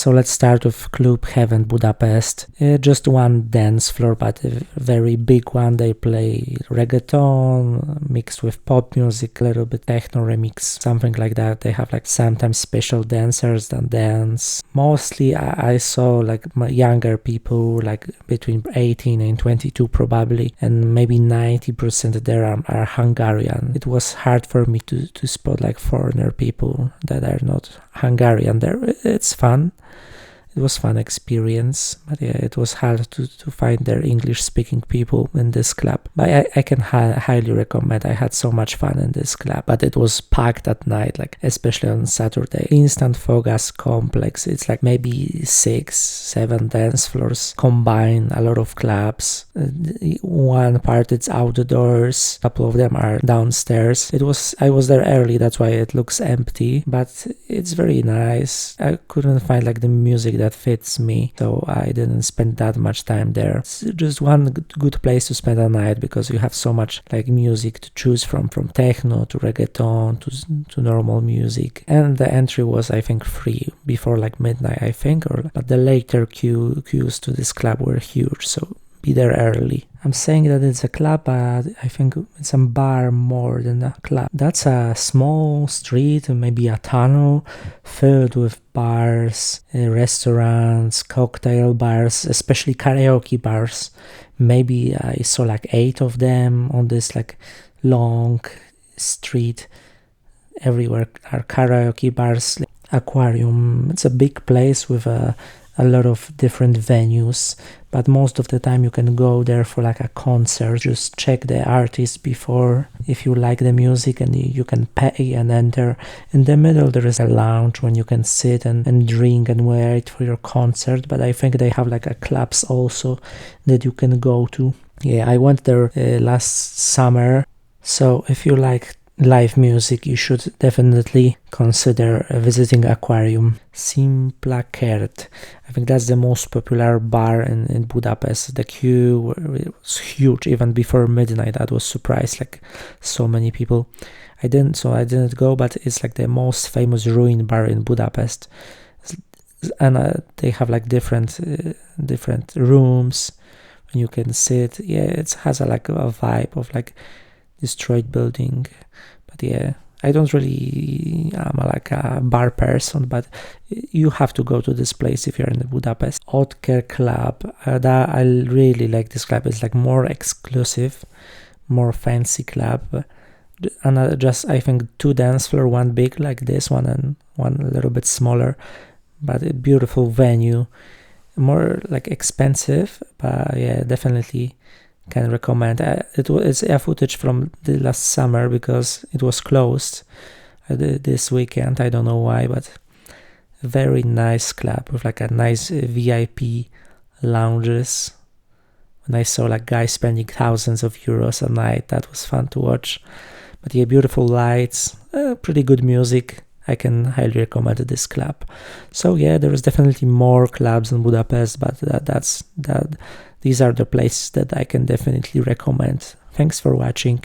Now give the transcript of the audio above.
So let's start with Club Heaven Budapest. Just one dance floor, but a very big one. They play reggaeton mixed with pop music, a little bit techno remix, something like that. They have like sometimes special dancers that dance. Mostly I saw like younger people, like between 18 and 22 probably, and maybe 90% there are Hungarian. It was hard for me to spot like foreigner people that are not Hungarian there. It's fun. It was fun experience, but yeah, it was hard to find their English-speaking people in this club. But I can highly recommend. I had so much fun in this club, but it was packed at night, like especially on Saturday. Instant-Fogas Complex. It's like maybe 6-7 dance floors combined. A lot of clubs. One part it's outdoors. A couple of them are downstairs. I was there early, that's why it looks empty, but it's very nice. I couldn't find like the music that fits me, so I didn't spend that much time there. It's just one good place to spend a night because you have so much like music to choose from techno to reggaeton to normal music, and the entry was I think free before like midnight I think, but the later queues to this club were huge, so be there early. I'm saying that it's a club, but I think it's a bar more than a club. That's a small street, maybe a tunnel, filled with bars, restaurants, cocktail bars, especially karaoke bars. Maybe I saw like 8 of them on this like long street. Everywhere are karaoke bars. Akvárium, it's a big place with a lot of different venues, but most of the time you can go there for like a concert. Just check the artist before if you like the music, and you can pay and enter. In the middle there is a lounge when you can sit and drink and wait for your concert, but I think they have like a clubs also that you can go to. Yeah, I went there last summer, so if you like live music, you should definitely consider visiting Akvárium. Szimpla Kert, I think that's the most popular bar in Budapest. The queue was huge even before midnight. I was surprised, like so many people. I didn't go, but it's like the most famous ruin bar in Budapest, and they have like different rooms and you can sit. Yeah, it has a vibe of like destroyed building. But yeah, I don't really am like a bar person, but you have to go to this place if you're in Budapest. Ötkert club, I really like this club. It's like more exclusive, more fancy club, and just I think 2 dance floor, one big like this one and one a little bit smaller, but a beautiful venue. More like expensive, but yeah, definitely can recommend. It's a footage from the last summer because it was closed this weekend. I don't know why, but very nice club with like a nice VIP lounges. When I saw like guys spending thousands of euros a night, that was fun to watch. But yeah, beautiful lights, pretty good music. I can highly recommend this club. So yeah, there is definitely more clubs in Budapest, but these are the places that I can definitely recommend. Thanks for watching.